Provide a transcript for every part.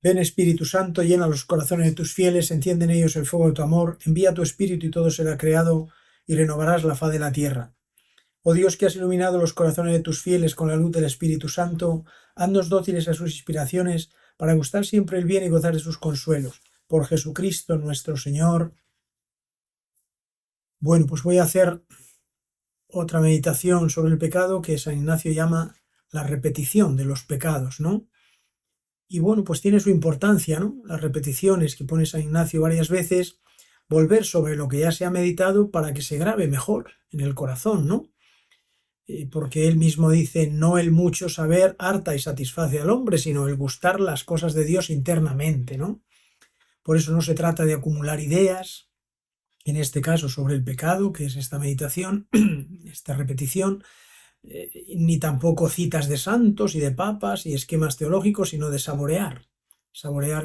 Ven Espíritu Santo, llena los corazones de tus fieles, enciende en ellos el fuego de tu amor, envía tu Espíritu y todo será creado y renovarás la faz de la tierra. Oh Dios, que has iluminado los corazones de tus fieles con la luz del Espíritu Santo, haznos dóciles a sus inspiraciones para gustar siempre el bien y gozar de sus consuelos. Por Jesucristo nuestro Señor. Bueno, pues voy a hacer otra meditación sobre el pecado que San Ignacio llama la repetición de los pecados, ¿no? Y bueno, pues tiene su importancia, ¿no? Las repeticiones que pone San Ignacio varias veces, volver sobre lo que ya se ha meditado para que se grabe mejor en el corazón, ¿no? Porque él mismo dice, no el mucho saber harta y satisface al hombre, sino el gustar las cosas de Dios internamente, ¿no? Por eso no se trata de acumular ideas, en este caso sobre el pecado, que es esta meditación, esta repetición, ni tampoco citas de santos y de papas y esquemas teológicos, sino de saborear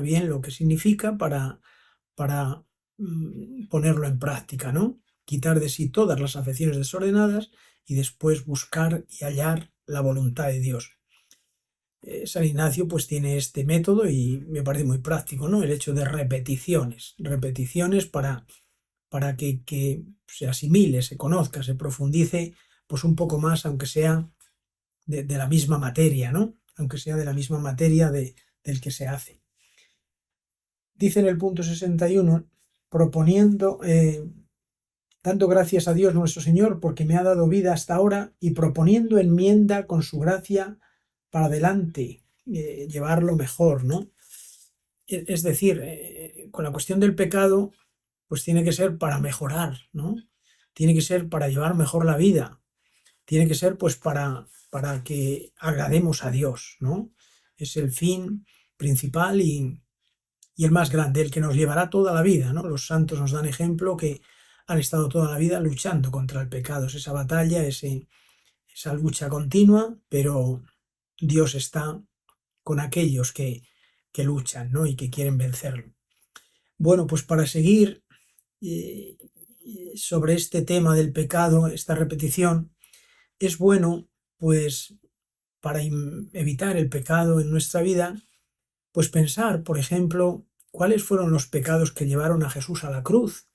bien lo que significa para ponerlo en práctica, ¿no? Quitar de sí todas las afecciones desordenadas y después buscar y hallar la voluntad de Dios. San Ignacio pues tiene este método y me parece muy práctico, ¿no? El hecho de repeticiones para que se asimile, se conozca, se profundice pues un poco más, aunque sea de la misma materia, ¿no? Aunque sea de la misma materia del que se hace. Dice en el punto 61, proponiendo, dando gracias a Dios nuestro Señor porque me ha dado vida hasta ahora y proponiendo enmienda con su gracia para adelante, llevarlo mejor, ¿no? Es decir, con la cuestión del pecado, pues tiene que ser para mejorar, ¿no? Tiene que ser para llevar mejor la vida, tiene que ser pues para que agrademos a Dios, ¿no? Es el fin principal y el más grande, el que nos llevará toda la vida, ¿no? Los santos nos dan ejemplo que han estado toda la vida luchando contra el pecado, es esa batalla, esa lucha continua, pero Dios está con aquellos que luchan, ¿no? Y que quieren vencerlo. Bueno, pues para seguir sobre este tema del pecado, esta repetición, es bueno, pues, para evitar el pecado en nuestra vida, pues pensar, por ejemplo, cuáles fueron los pecados que llevaron a Jesús a la cruz,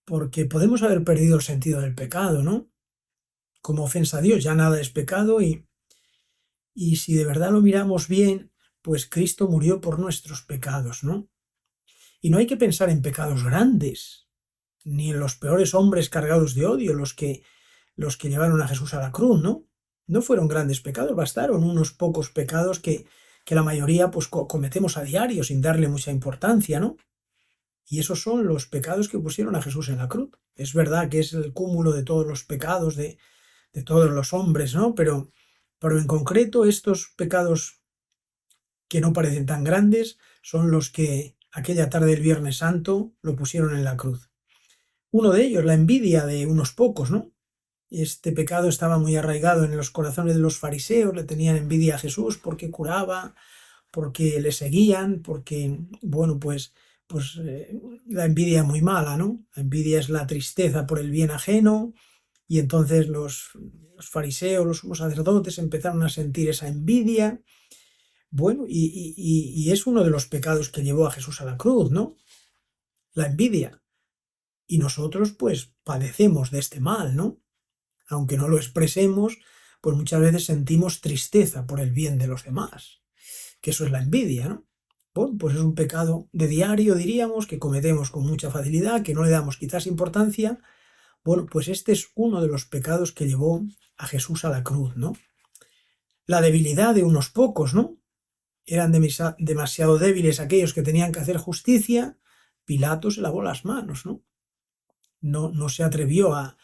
porque podemos haber perdido el sentido del pecado, ¿no? Como ofensa a Dios, ya nada es pecado y si de verdad lo miramos bien, pues Cristo murió por nuestros pecados, ¿no? Y no hay que pensar en pecados grandes, ni en los peores hombres cargados de odio, los que llevaron a Jesús a la cruz, ¿no? No fueron grandes pecados, bastaron unos pocos pecados que la mayoría pues cometemos a diario sin darle mucha importancia, ¿no? Y esos son los pecados que pusieron a Jesús en la cruz. Es verdad que es el cúmulo de todos los pecados de todos los hombres, ¿no? Pero en concreto estos pecados que no parecen tan grandes son los que aquella tarde del Viernes Santo lo pusieron en la cruz. Uno de ellos, la envidia de unos pocos, ¿no? Este pecado estaba muy arraigado en los corazones de los fariseos, le tenían envidia a Jesús porque curaba, porque le seguían, porque, bueno, pues la envidia es muy mala, ¿no? La envidia es la tristeza por el bien ajeno y entonces los fariseos, los sumos sacerdotes empezaron a sentir esa envidia. Bueno, y es uno de los pecados que llevó a Jesús a la cruz, ¿no? La envidia. Y nosotros pues padecemos de este mal, ¿no? Aunque no lo expresemos, pues muchas veces sentimos tristeza por el bien de los demás, que eso es la envidia, ¿no? Bueno, pues es un pecado de diario, diríamos, que cometemos con mucha facilidad, que no le damos quizás importancia. Bueno, pues este es uno de los pecados que llevó a Jesús a la cruz, ¿no? La debilidad de unos pocos, ¿no? Eran demasiado débiles aquellos que tenían que hacer justicia. Pilato se lavó las manos, ¿no? No se atrevió a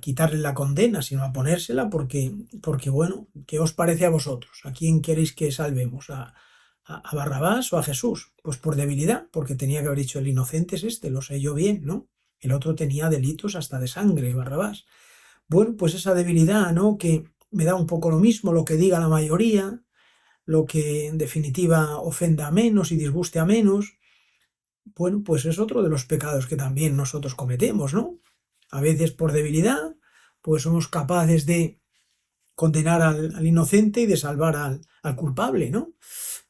quitarle la condena, sino a ponérsela porque, bueno, ¿qué os parece a vosotros? ¿A quién queréis que salvemos? ¿A Barrabás o a Jesús? Pues por debilidad, porque tenía que haber dicho el inocente es este, lo sé yo bien, ¿no? El otro tenía delitos hasta de sangre, Barrabás. Bueno, pues esa debilidad, ¿no? Que me da un poco lo mismo lo que diga la mayoría, lo que en definitiva ofenda a menos y disguste a menos. Bueno, pues es otro de los pecados que también nosotros cometemos, ¿no? A veces por debilidad, pues somos capaces de condenar al inocente y de salvar al culpable, ¿no?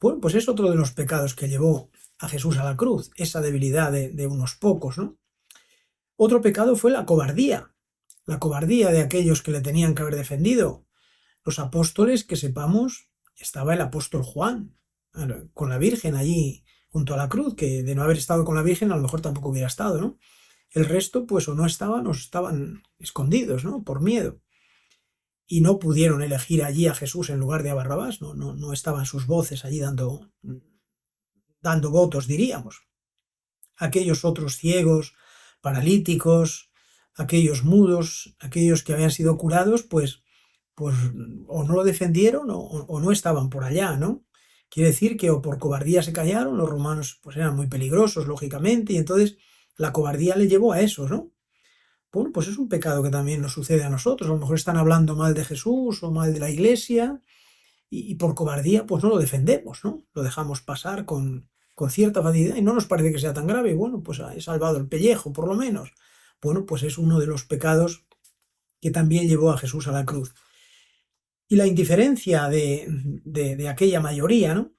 Bueno, pues es otro de los pecados que llevó a Jesús a la cruz, esa debilidad de unos pocos, ¿no? Otro pecado fue la cobardía de aquellos que le tenían que haber defendido. Los apóstoles, que sepamos, estaba el apóstol Juan, con la Virgen allí junto a la cruz, que de no haber estado con la Virgen a lo mejor tampoco hubiera estado, ¿no? El resto, pues o no estaban o estaban escondidos, ¿no? Por miedo. Y no pudieron elegir allí a Jesús en lugar de a Barrabás, no estaban sus voces allí dando votos, diríamos. Aquellos otros ciegos, paralíticos, aquellos mudos, aquellos que habían sido curados, pues o no lo defendieron o no estaban por allá, ¿no? Quiere decir que o por cobardía se callaron, los romanos pues eran muy peligrosos, lógicamente, y entonces la cobardía le llevó a eso, ¿no? Bueno, pues es un pecado que también nos sucede a nosotros. A lo mejor están hablando mal de Jesús o mal de la iglesia y por cobardía pues no lo defendemos, ¿no? Lo dejamos pasar con cierta facilidad y no nos parece que sea tan grave. Bueno, pues he salvado el pellejo, por lo menos. Bueno, pues es uno de los pecados que también llevó a Jesús a la cruz. Y la indiferencia de aquella mayoría, ¿no?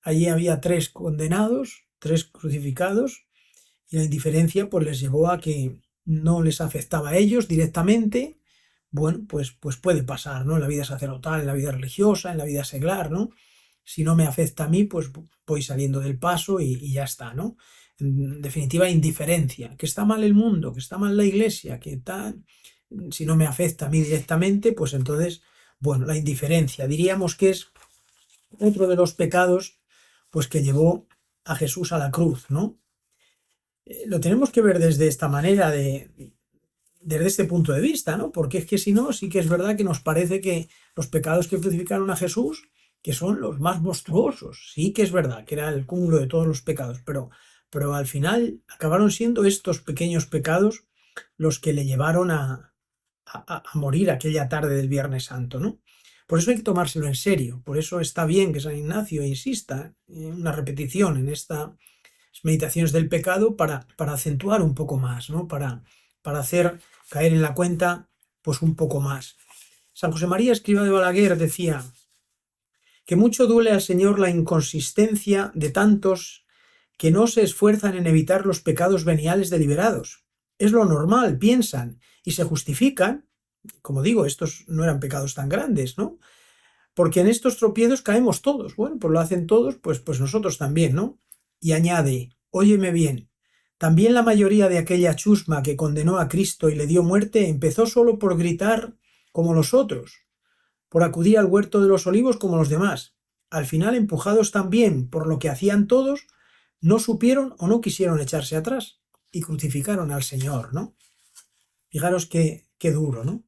Allí había 3 condenados, 3 crucificados, y la indiferencia pues les llevó a que no les afectaba a ellos directamente. Bueno, pues puede pasar, ¿no? En la vida sacerdotal, en la vida religiosa, en la vida seglar, ¿no? Si no me afecta a mí, pues voy saliendo del paso y ya está, ¿no? En definitiva, indiferencia, que está mal el mundo, que está mal la iglesia, que tal, si no me afecta a mí directamente, pues entonces, bueno, la indiferencia, diríamos que es otro de los pecados, pues que llevó a Jesús a la cruz, ¿no? Lo tenemos que ver desde esta manera, desde este punto de vista, ¿no? Porque es que si no, sí que es verdad que nos parece que los pecados que crucificaron a Jesús, que son los más monstruosos, sí que es verdad que era el cúmulo de todos los pecados, pero al final acabaron siendo estos pequeños pecados los que le llevaron a morir aquella tarde del Viernes Santo, ¿no? Por eso hay que tomárselo en serio, por eso está bien que San Ignacio insista en una repetición en estas meditaciones del pecado para acentuar un poco más, ¿no? Para hacer caer en la cuenta pues un poco más. San José María Escrivá de Balaguer decía que mucho duele al Señor la inconsistencia de tantos que no se esfuerzan en evitar los pecados veniales deliberados. Es lo normal, piensan, y se justifican. Como digo, estos no eran pecados tan grandes, ¿no? Porque en estos tropiezos caemos todos. Bueno, pues lo hacen todos, pues nosotros también, ¿no? Y añade, óyeme bien, también la mayoría de aquella chusma que condenó a Cristo y le dio muerte empezó solo por gritar como los otros, por acudir al huerto de los olivos como los demás. Al final, empujados también por lo que hacían todos, no supieron o no quisieron echarse atrás y crucificaron al Señor, ¿no? Fijaros qué duro, ¿no?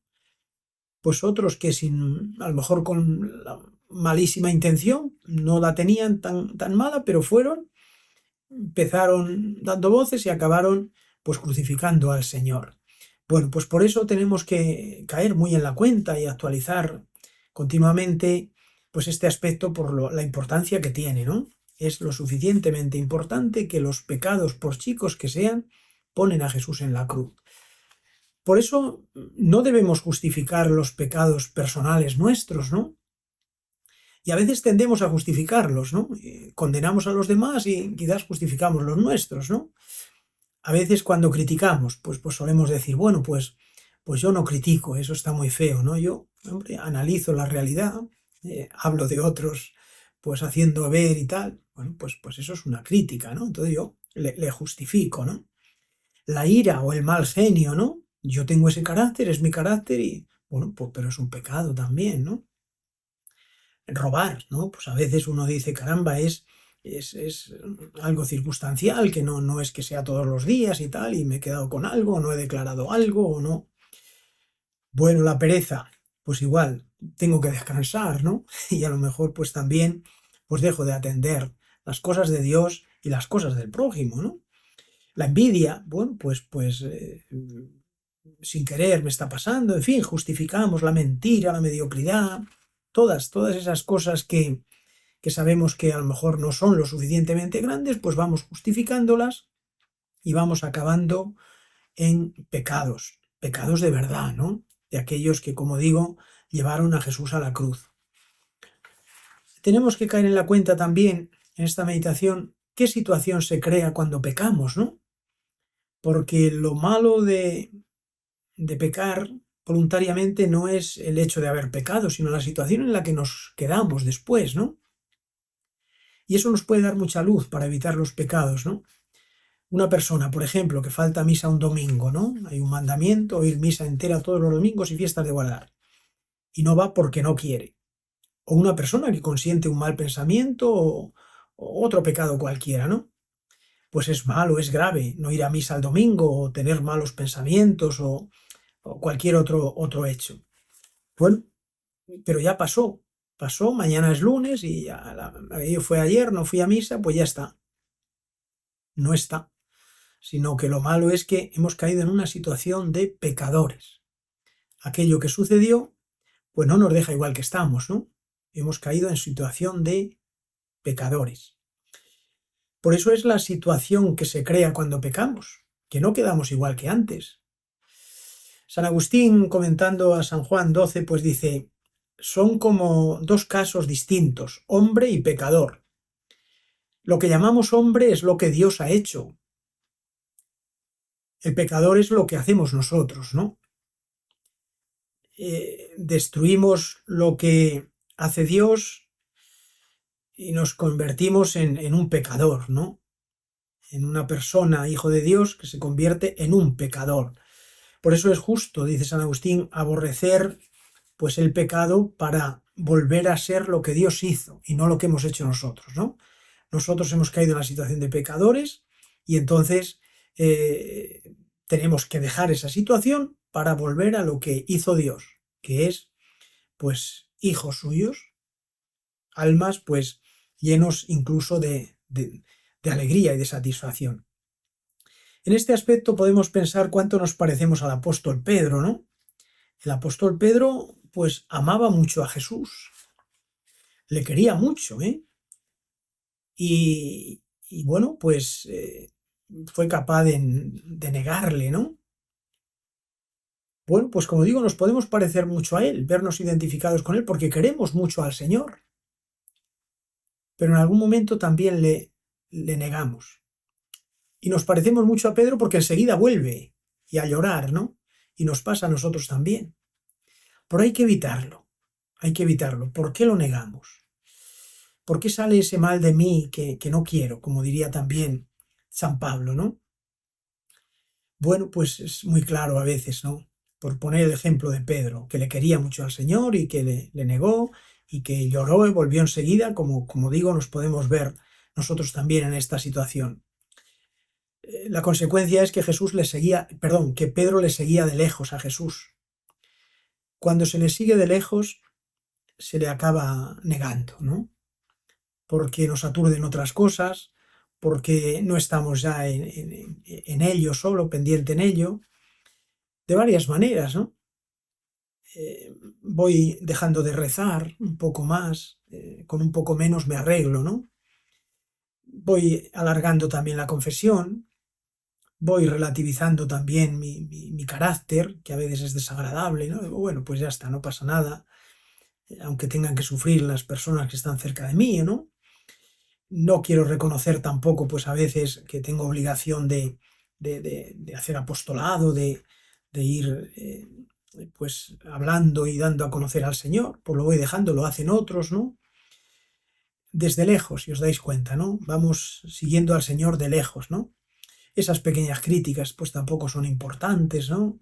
Pues otros que a lo mejor con la malísima intención, no la tenían tan mala, pero empezaron dando voces y acabaron pues crucificando al Señor. Bueno, pues por eso tenemos que caer muy en la cuenta y actualizar continuamente pues este aspecto por la importancia que tiene, ¿no? Es lo suficientemente importante que los pecados, por chicos que sean, ponen a Jesús en la cruz. Por eso no debemos justificar los pecados personales nuestros, ¿no? Y a veces tendemos a justificarlos, ¿no? Condenamos a los demás y quizás justificamos los nuestros, ¿no? A veces cuando criticamos, pues solemos decir, bueno, pues yo no critico, eso está muy feo, ¿no? Yo, hombre, analizo la realidad, hablo de otros, pues haciendo ver y tal. Bueno, pues eso es una crítica, ¿no? Entonces yo le justifico, ¿no? La ira o el mal genio, ¿no? Yo tengo ese carácter, es mi carácter y, bueno, pues, pero es un pecado también, ¿no? Robar, ¿no? Pues a veces uno dice, caramba, es algo circunstancial, que no es que sea todos los días y tal, y me he quedado con algo, o no he declarado algo, o no. Bueno, la pereza, pues igual, tengo que descansar, ¿no? Y a lo mejor pues también pues dejo de atender las cosas de Dios y las cosas del prójimo, ¿no? La envidia, bueno, pues sin querer me está pasando, en fin, justificamos la mentira, la mediocridad, todas esas cosas que sabemos que a lo mejor no son lo suficientemente grandes, pues vamos justificándolas y vamos acabando en pecados de verdad, ¿no? De aquellos que, como digo, llevaron a Jesús a la cruz. tenemos que caer en la cuenta también, en esta meditación, qué situación se crea cuando pecamos, ¿no? Porque lo malo de pecar voluntariamente no es el hecho de haber pecado, sino la situación en la que nos quedamos después, ¿no? Y eso nos puede dar mucha luz para evitar los pecados, ¿no? Una persona, por ejemplo, que falta a misa un domingo, ¿no? Hay un mandamiento, ir misa entera todos los domingos y fiestas de guardar. Y no va porque no quiere. O una persona que consiente un mal pensamiento o otro pecado cualquiera, ¿no? Pues es malo, es grave no ir a misa el domingo o tener malos pensamientos o cualquier otro hecho. Bueno, pero ya pasó, mañana es lunes y yo fue ayer, no fui a misa, pues ya está. No está, sino que lo malo es que hemos caído en una situación de pecadores. Aquello que sucedió, pues no nos deja igual que estamos, ¿no? Hemos caído en situación de pecadores. Por eso es la situación que se crea cuando pecamos, que no quedamos igual que antes. San Agustín, comentando a San Juan 12, pues dice, son como dos casos distintos, hombre y pecador. Lo que llamamos hombre es lo que Dios ha hecho. El pecador es lo que hacemos nosotros, ¿no? Destruimos lo que hace Dios y nos convertimos en un pecador, ¿no? En una persona, hijo de Dios, que se convierte en un pecador. Por eso es justo, dice San Agustín, aborrecer pues el pecado para volver a ser lo que Dios hizo y no lo que hemos hecho nosotros, ¿no? Nosotros hemos caído en la situación de pecadores y entonces tenemos que dejar esa situación para volver a lo que hizo Dios, que es pues hijos suyos, almas pues llenos incluso de alegría y de satisfacción. En este aspecto podemos pensar cuánto nos parecemos al apóstol Pedro, ¿no? El apóstol Pedro pues amaba mucho a Jesús, le quería mucho, ¿eh? Y bueno, pues fue capaz de negarle, ¿no? Bueno, pues como digo, nos podemos parecer mucho a él, vernos identificados con él, porque queremos mucho al Señor, pero en algún momento también le negamos. Y nos parecemos mucho a Pedro porque enseguida vuelve y a llorar, ¿no? Y nos pasa a nosotros también. Pero hay que evitarlo, hay que evitarlo. ¿Por qué lo negamos? ¿Por qué sale ese mal de mí que no quiero, como diría también San Pablo, ¿no? Bueno, pues es muy claro a veces, ¿no? Por poner el ejemplo de Pedro, que le quería mucho al Señor y que le negó y que lloró y volvió enseguida, como digo, nos podemos ver nosotros también en esta situación. La consecuencia es que que Pedro le seguía de lejos a Jesús. Cuando se le sigue de lejos, se le acaba negando, ¿no? Porque nos aturden otras cosas, porque no estamos ya en ello solo, pendiente en ello, de varias maneras, ¿no? Voy dejando de rezar un poco más, con un poco menos me arreglo, ¿no? Voy alargando también la confesión, voy relativizando también mi carácter, que a veces es desagradable, ¿no? Digo, bueno, pues ya está, no pasa nada, aunque tengan que sufrir las personas que están cerca de mí, ¿no? No quiero reconocer tampoco, pues a veces que tengo obligación de hacer apostolado, de ir pues hablando y dando a conocer al Señor, pues lo voy dejando, lo hacen otros, ¿no? Desde lejos, si os dais cuenta, ¿no? Vamos siguiendo al Señor de lejos, ¿no? Esas pequeñas críticas pues tampoco son importantes, ¿no?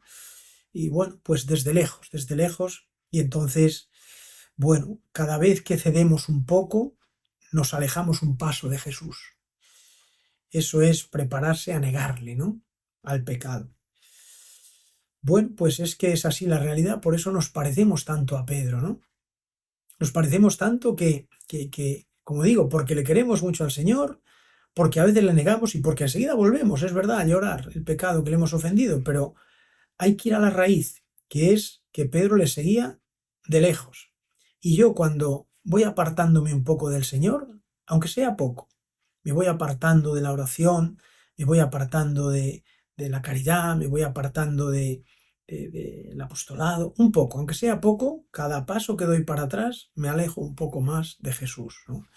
Y bueno, pues desde lejos, y entonces, bueno, cada vez que cedemos un poco, nos alejamos un paso de Jesús. Eso es prepararse a negarle, ¿no? Al pecado. Bueno, pues es que es así la realidad, por eso nos parecemos tanto a Pedro, ¿no? Nos parecemos tanto que, como digo, porque le queremos mucho al Señor, porque a veces le negamos y porque enseguida volvemos, es verdad, a llorar el pecado que le hemos ofendido, pero hay que ir a la raíz, que es que Pedro le seguía de lejos. Y yo cuando voy apartándome un poco del Señor, aunque sea poco, me voy apartando de la oración, me voy apartando de la caridad, me voy apartando del apostolado, un poco, aunque sea poco, cada paso que doy para atrás me alejo un poco más de Jesús, ¿no?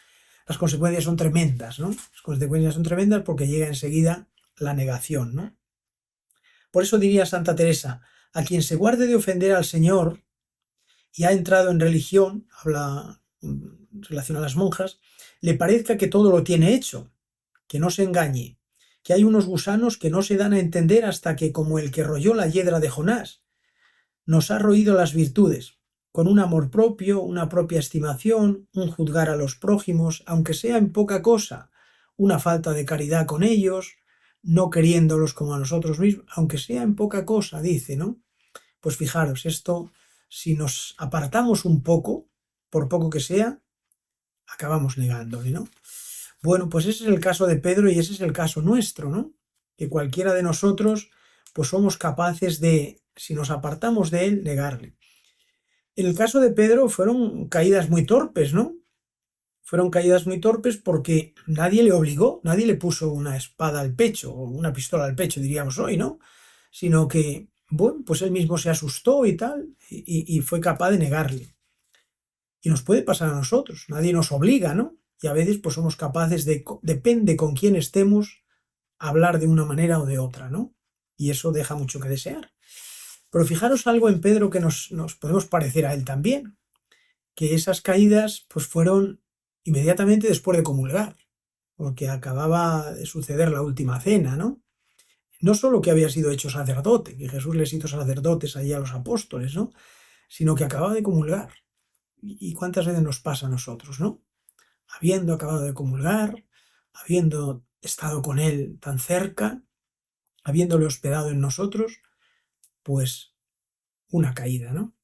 Las consecuencias son tremendas, ¿no? Las consecuencias son tremendas porque llega enseguida la negación, ¿no? Por eso diría Santa Teresa, a quien se guarde de ofender al Señor y ha entrado en religión, habla en relación a las monjas, le parezca que todo lo tiene hecho, que no se engañe, que hay unos gusanos que no se dan a entender hasta que, como el que royó la hiedra de Jonás, nos ha roído las virtudes, con un amor propio, una propia estimación, un juzgar a los prójimos, aunque sea en poca cosa, una falta de caridad con ellos, no queriéndolos como a nosotros mismos, aunque sea en poca cosa, dice, ¿no? Pues fijaros, esto, si nos apartamos un poco, por poco que sea, acabamos negándole, ¿no? Bueno, pues ese es el caso de Pedro y ese es el caso nuestro, ¿no? Que cualquiera de nosotros, pues somos capaces de, si nos apartamos de él, negarle. En el caso de Pedro fueron caídas muy torpes, ¿no? Fueron caídas muy torpes porque nadie le obligó, nadie le puso una espada al pecho o una pistola al pecho, diríamos hoy, ¿no? Sino que, bueno, pues él mismo se asustó y tal, y fue capaz de negarle. Y nos puede pasar a nosotros, nadie nos obliga, ¿no? Y a veces pues somos capaces de, depende con quién estemos, hablar de una manera o de otra, ¿no? Y eso deja mucho que desear. Pero fijaros algo en Pedro que nos podemos parecer a él también, que esas caídas pues fueron inmediatamente después de comulgar, porque acababa de suceder la última cena, ¿no? No solo que había sido hecho sacerdote, que Jesús les hizo sacerdotes allí a los apóstoles, ¿no? Sino que acababa de comulgar. ¿Y cuántas veces nos pasa a nosotros, no? Habiendo acabado de comulgar, habiendo estado con Él tan cerca, habiéndole hospedado en nosotros, pues una caída, ¿no?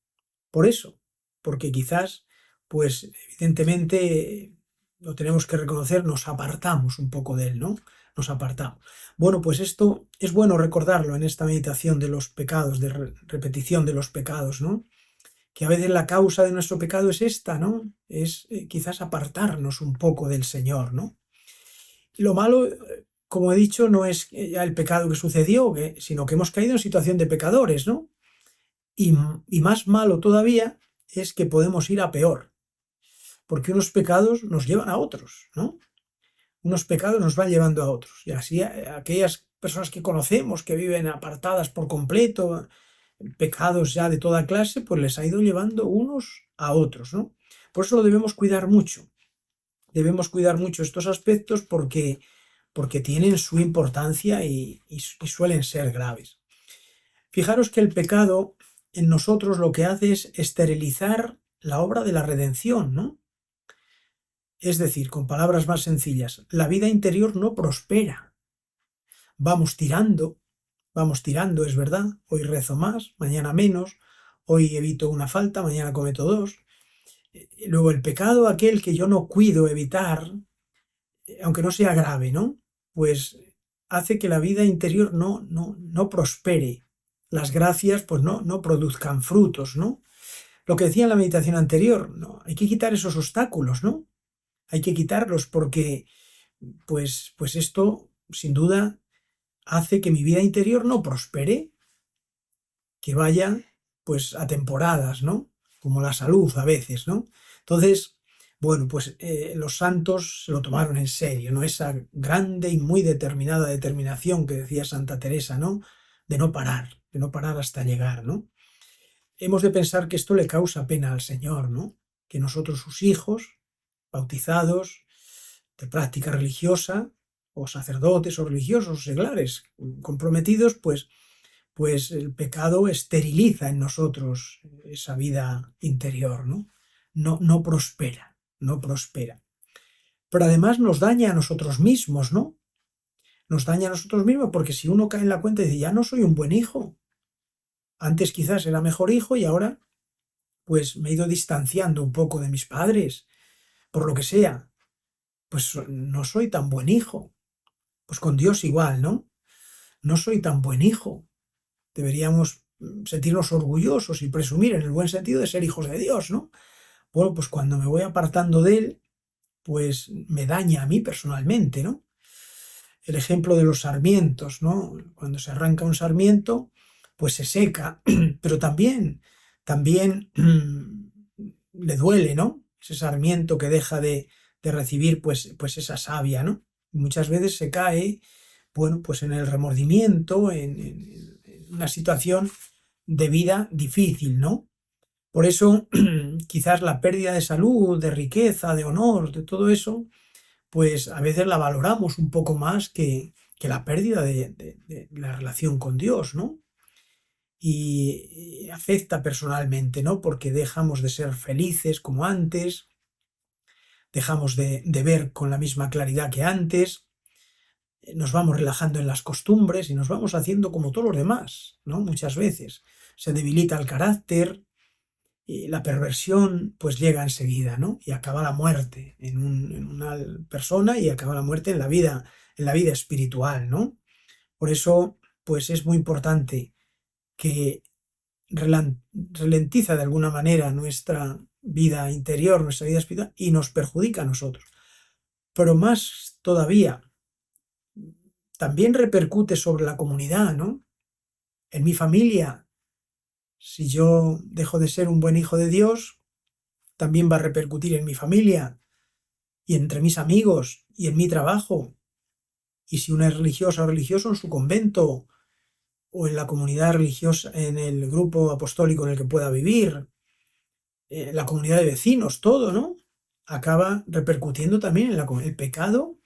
Por eso, porque quizás, pues evidentemente, lo tenemos que reconocer, nos apartamos un poco de Él, ¿no? Nos apartamos. Bueno, pues esto es bueno recordarlo en esta meditación de los pecados, de repetición de los pecados, ¿no? Que a veces la causa de nuestro pecado es esta, ¿no? Es quizás apartarnos un poco del Señor, ¿no? Lo malo, como he dicho, no es ya el pecado que sucedió, sino que hemos caído en situación de pecadores, ¿no? Y más malo todavía es que podemos ir a peor, porque unos pecados nos llevan a otros, ¿no? Unos pecados nos van llevando a otros. Y así aquellas personas que conocemos, que viven apartadas por completo, pecados ya de toda clase, pues les ha ido llevando unos a otros, ¿no? Por eso lo debemos cuidar mucho. Debemos cuidar mucho estos aspectos porque tienen su importancia y suelen ser graves. Fijaros que el pecado en nosotros lo que hace es esterilizar la obra de la redención, ¿no? Es decir, con palabras más sencillas, la vida interior no prospera. Vamos tirando, es verdad. Hoy rezo más, mañana menos. Hoy evito una falta, mañana cometo dos. Luego el pecado, aquel que yo no cuido evitar, aunque no sea grave, ¿no? Pues hace que la vida interior no prospere. Las gracias, pues no produzcan frutos, ¿no? Lo que decía en la meditación anterior, ¿no? Hay que quitar esos obstáculos, ¿no? Hay que quitarlos porque, pues esto, sin duda, hace que mi vida interior no prospere, que vaya, pues, a temporadas, ¿no? Como la salud a veces, ¿no? Entonces, bueno, pues los santos se lo tomaron en serio, ¿no? Esa grande y muy determinada determinación que decía Santa Teresa, ¿no? De no parar hasta llegar, ¿no? Hemos de pensar que esto le causa pena al Señor, ¿no? Que nosotros, sus hijos, bautizados, de práctica religiosa, o sacerdotes o religiosos o seglares comprometidos, pues el pecado esteriliza en nosotros esa vida interior, ¿no? No prospera, no prospera. Pero además nos daña a nosotros mismos, ¿no? Nos daña a nosotros mismos porque si uno cae en la cuenta y dice, ya no soy un buen hijo, antes quizás era mejor hijo y ahora pues me he ido distanciando un poco de mis padres, por lo que sea, pues no soy tan buen hijo. Pues con Dios igual, ¿no? No soy tan buen hijo. Deberíamos sentirnos orgullosos y presumir en el buen sentido de ser hijos de Dios, ¿no? Bueno, pues cuando me voy apartando de Él, pues me daña a mí personalmente, ¿no? El ejemplo de los sarmientos, ¿no? Cuando se arranca un sarmiento, pues se seca, pero también le duele, ¿no? Ese sarmiento que deja de recibir pues esa savia, ¿no? Y muchas veces se cae, bueno, pues en el remordimiento, en una situación de vida difícil, ¿no? Por eso, quizás la pérdida de salud, de riqueza, de honor, de todo eso, pues a veces la valoramos un poco más que la pérdida de la relación con Dios, ¿no? Y afecta personalmente, ¿no? Porque dejamos de ser felices como antes, dejamos de ver con la misma claridad que antes, nos vamos relajando en las costumbres y nos vamos haciendo como todos los demás, ¿no? Muchas veces se debilita el carácter y la perversión pues llega enseguida, ¿no? Y acaba la muerte en una persona y acaba la muerte en la vida espiritual, ¿no? Por eso pues es muy importante que ralentiza de alguna manera nuestra vida interior, nuestra vida espiritual y nos perjudica a nosotros. Pero más todavía, también repercute sobre la comunidad, ¿no? En mi familia, si yo dejo de ser un buen hijo de Dios, también va a repercutir en mi familia y entre mis amigos y en mi trabajo. Y si uno es religiosa o religioso en su convento o en la comunidad religiosa, en el grupo apostólico en el que pueda vivir, la comunidad de vecinos, todo, ¿no? Acaba repercutiendo también en la comunidad. El pecado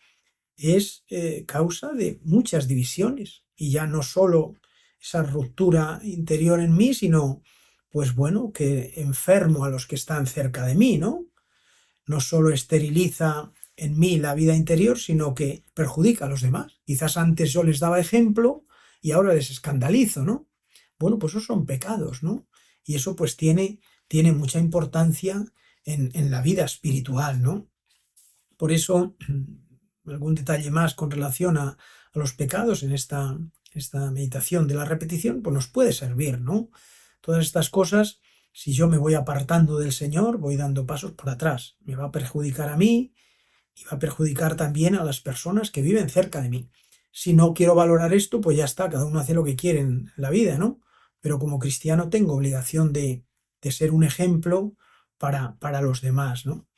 es causa de muchas divisiones y ya no solo esa ruptura interior en mí, sino, pues bueno, que enfermo a los que están cerca de mí, ¿no? No solo esteriliza en mí la vida interior, sino que perjudica a los demás. Quizás antes yo les daba ejemplo y ahora les escandalizo, ¿no? Bueno, pues esos son pecados, ¿no? Y eso pues tiene mucha importancia en la vida espiritual, ¿no? Por eso, algún detalle más con relación a los pecados en esta meditación de la repetición, pues nos puede servir, ¿no? Todas estas cosas, si yo me voy apartando del Señor, voy dando pasos por atrás. Me va a perjudicar a mí y va a perjudicar también a las personas que viven cerca de mí. Si no quiero valorar esto, pues ya está, cada uno hace lo que quiere en la vida, ¿no? Pero como cristiano tengo obligación de ser un ejemplo para los demás, ¿no?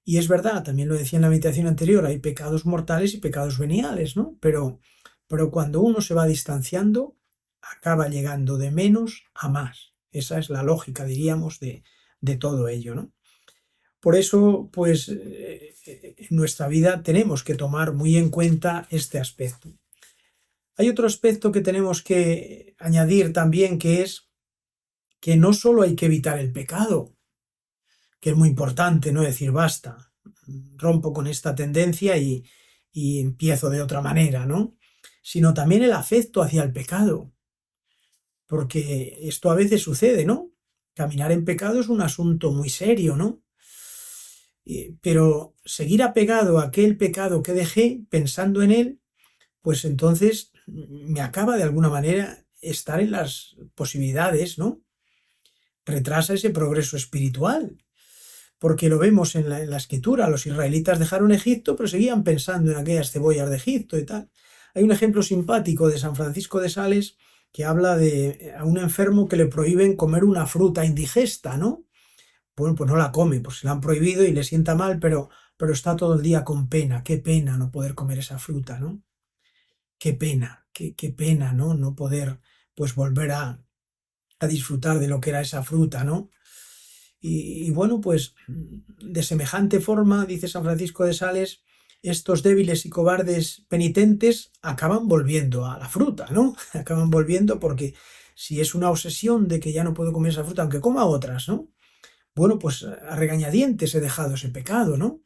Y es verdad, también lo decía en la meditación anterior, hay pecados mortales y pecados veniales, ¿no? Pero cuando uno se va distanciando, acaba llegando de menos a más. Esa es la lógica, diríamos, de todo ello, ¿no? Por eso, pues, en nuestra vida tenemos que tomar muy en cuenta este aspecto. Hay otro aspecto que tenemos que añadir también, que es que no solo hay que evitar el pecado, que es muy importante, ¿no? Decir, basta, rompo con esta tendencia y empiezo de otra manera, ¿no? Sino también el afecto hacia el pecado, porque esto a veces sucede, ¿no? Caminar en pecado es un asunto muy serio, ¿no? Pero seguir apegado a aquel pecado que dejé, pensando en él, pues entonces me acaba de alguna manera estar en las posibilidades, ¿no? Retrasa ese progreso espiritual, porque lo vemos en la escritura, los israelitas dejaron Egipto, pero seguían pensando en aquellas cebollas de Egipto y tal. Hay un ejemplo simpático de San Francisco de Sales que habla de a un enfermo que le prohíben comer una fruta indigesta, ¿no? Bueno, pues no la come, pues se la han prohibido y le sienta mal, pero está todo el día con pena. Qué pena no poder comer esa fruta, ¿no? Qué pena, ¿no? No poder, pues, volver a disfrutar de lo que era esa fruta, ¿no? Y bueno, pues de semejante forma, dice San Francisco de Sales, estos débiles y cobardes penitentes acaban volviendo a la fruta, ¿no? Acaban volviendo porque si es una obsesión de que ya no puedo comer esa fruta, aunque coma otras, ¿no? Bueno, pues a regañadientes he dejado ese pecado, ¿no?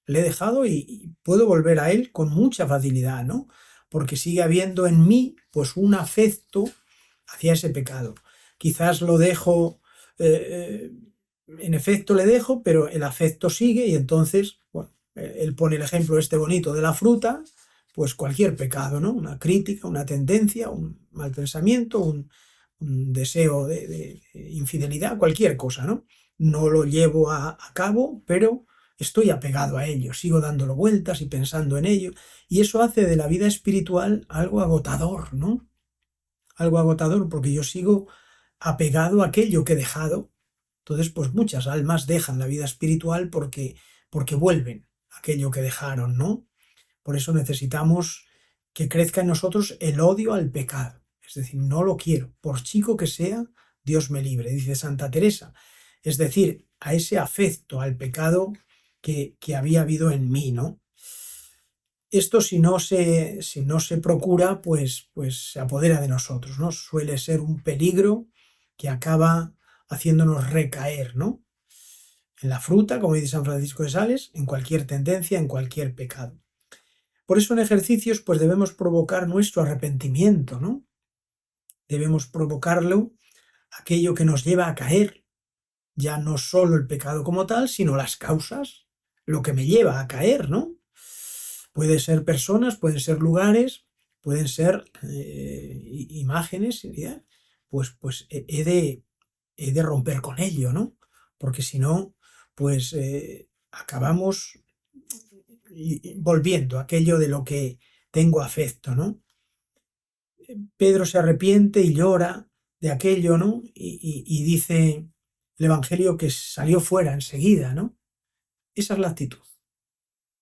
Le he dejado y puedo volver a él con mucha facilidad, ¿no? Porque sigue habiendo en mí, pues, un afecto hacia ese pecado. Quizás lo dejo, eh, en efecto le dejo, pero el afecto sigue y entonces, bueno, él pone el ejemplo este bonito de la fruta, pues cualquier pecado, ¿no? Una crítica, una tendencia, un mal pensamiento, un deseo de infidelidad, cualquier cosa, ¿no? No lo llevo a cabo, pero estoy apegado a ello, sigo dándolo vueltas y pensando en ello, y eso hace de la vida espiritual algo agotador, ¿no? algo agotador porque yo sigo apegado a aquello que he dejado. Entonces, pues muchas almas dejan la vida espiritual porque vuelven a aquello que dejaron, ¿no? Por eso necesitamos que crezca en nosotros el odio al pecado. Es decir, no lo quiero. Por chico que sea, Dios me libre, dice Santa Teresa. Es decir, a ese afecto al pecado que había habido en mí, ¿no? Esto si no se procura, pues se apodera de nosotros, ¿no? Suele ser un peligro que acaba haciéndonos recaer, ¿no? En la fruta, como dice San Francisco de Sales, en cualquier tendencia, en cualquier pecado. Por eso en ejercicios pues debemos provocar nuestro arrepentimiento, ¿no? Debemos provocarlo, aquello que nos lleva a caer, ya no solo el pecado como tal, sino las causas, lo que me lleva a caer, ¿no? Puede ser personas, pueden ser lugares, pueden ser imágenes, pues he de romper con ello, ¿no? Porque si no, pues acabamos volviendo a aquello de lo que tengo afecto, ¿no? Pedro se arrepiente y llora de aquello, ¿no? Y dice el Evangelio que salió fuera enseguida, ¿no? Esa es la actitud.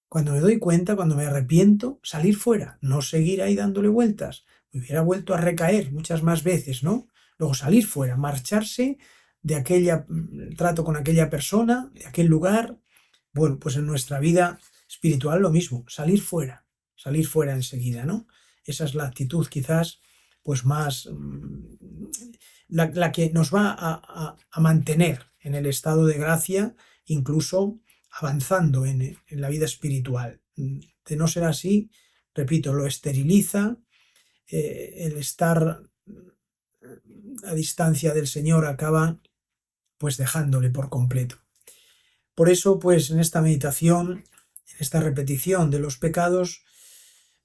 Cuando me doy cuenta, cuando me arrepiento, salir fuera, no seguir ahí dándole vueltas. Me hubiera vuelto a recaer muchas más veces, ¿no? Luego salir fuera, marcharse de aquella trato con aquella persona, de aquel lugar. Bueno, pues en nuestra vida espiritual lo mismo, salir fuera enseguida, ¿no? Esa es la actitud quizás pues más la que nos va a mantener en el estado de gracia, incluso avanzando en la vida espiritual. De no ser así, repito, lo esteriliza, el estar a distancia del Señor acaba pues dejándole por completo. Por eso, pues en esta meditación, en esta repetición de los pecados,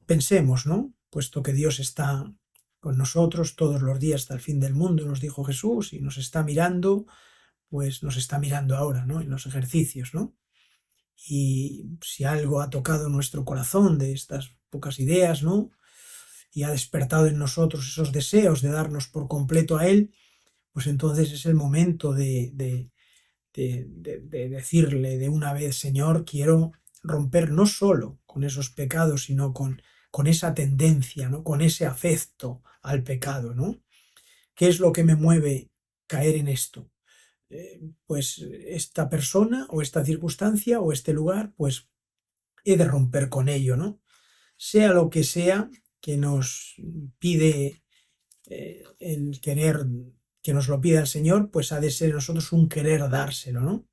pensemos, ¿no? Puesto que Dios está con nosotros todos los días hasta el fin del mundo, nos dijo Jesús, y nos está mirando, pues nos está mirando ahora, ¿no? En los ejercicios, ¿no? Y si algo ha tocado nuestro corazón de estas pocas ideas, ¿no? Y ha despertado en nosotros esos deseos de darnos por completo a Él, pues entonces es el momento de decirle de una vez, Señor, quiero romper no solo con esos pecados, sino con esa tendencia, ¿no? Con ese afecto al pecado, ¿no? ¿Qué es lo que me mueve caer en esto? Pues esta persona o esta circunstancia o este lugar, pues he de romper con ello, ¿no? Sea lo que sea que nos pide el querer, que nos lo pida el Señor, pues ha de ser en nosotros un querer dárselo, ¿no?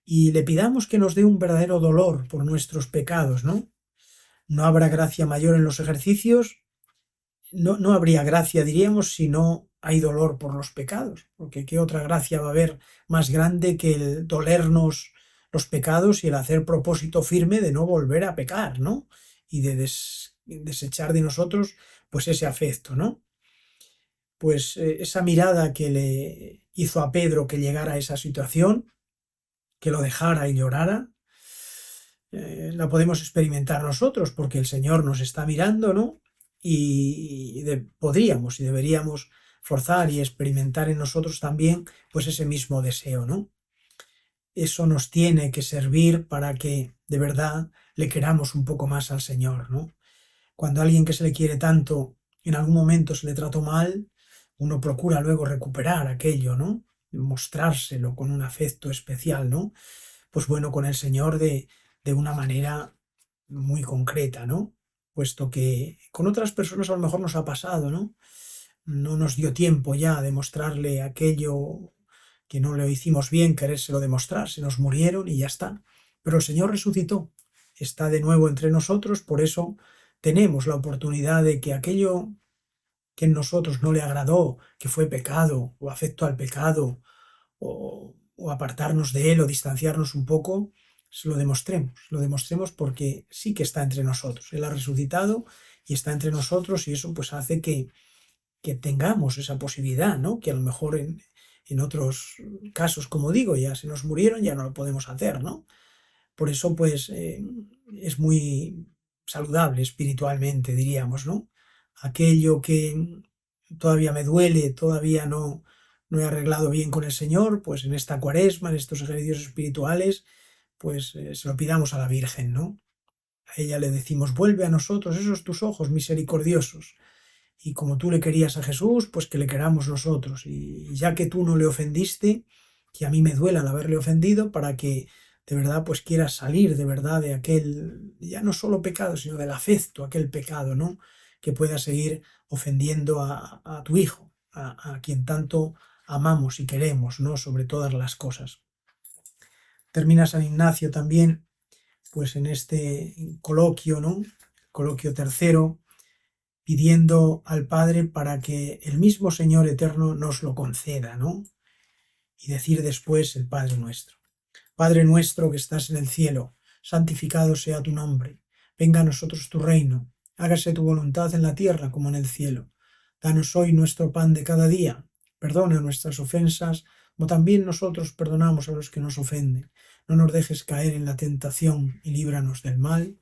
Y le pidamos que nos dé un verdadero dolor por nuestros pecados, ¿no? No habrá gracia mayor en los ejercicios, no habría gracia, diríamos, si no hay dolor por los pecados, porque ¿qué otra gracia va a haber más grande que el dolernos los pecados y el hacer propósito firme de no volver a pecar, ¿no? Y de desechar de nosotros, pues ese afecto, ¿no? Pues esa mirada que le hizo a Pedro que llegara a esa situación, que lo dejara y llorara, la podemos experimentar nosotros, porque el Señor nos está mirando, ¿no? Y podríamos y deberíamos forzar y experimentar en nosotros también, pues ese mismo deseo, ¿no? Eso nos tiene que servir para que de verdad le queramos un poco más al Señor, ¿no? Cuando a alguien que se le quiere tanto en algún momento se le trató mal, uno procura luego recuperar aquello, ¿no? Mostrárselo con un afecto especial, ¿no? Pues bueno, con el Señor de una manera muy concreta, ¿no? Puesto que con otras personas a lo mejor nos ha pasado, ¿no? No nos dio tiempo ya de mostrarle aquello que no lo hicimos bien, querérselo demostrar, se nos murieron y ya está. Pero el Señor resucitó, está de nuevo entre nosotros, por eso tenemos la oportunidad de que aquello que en nosotros no le agradó, que fue pecado o afecto al pecado, o apartarnos de él o distanciarnos un poco, se lo demostremos porque sí que está entre nosotros. Él ha resucitado y está entre nosotros y eso pues hace que tengamos esa posibilidad, ¿no? Que a lo mejor en otros casos, como digo, ya se nos murieron, ya no lo podemos hacer, ¿no? Por eso pues es muy saludable espiritualmente, diríamos, ¿no? Aquello que todavía me duele, todavía no he arreglado bien con el Señor, pues en esta Cuaresma, en estos ejercicios espirituales, pues se lo pidamos a la Virgen, ¿no? A ella le decimos: vuelve a nosotros esos tus ojos misericordiosos. Y como tú le querías a Jesús, pues que le queramos nosotros. Y ya que tú no le ofendiste, que a mí me duela el haberle ofendido, para que de verdad pues quieras salir de verdad de aquel, ya no solo pecado, sino del afecto, aquel pecado, ¿no? Que pueda seguir ofendiendo a tu hijo, a quien tanto amamos y queremos, ¿no? Sobre todas las cosas. Termina San Ignacio también, pues en este coloquio, ¿no? Coloquio tercero, pidiendo al Padre para que el mismo Señor eterno nos lo conceda, ¿no? Y decir después el Padre nuestro. Padre nuestro que estás en el cielo, santificado sea tu nombre. Venga a nosotros tu reino. Hágase tu voluntad en la tierra como en el cielo. Danos hoy nuestro pan de cada día. Perdona nuestras ofensas, como también nosotros perdonamos a los que nos ofenden. No nos dejes caer en la tentación y líbranos del mal.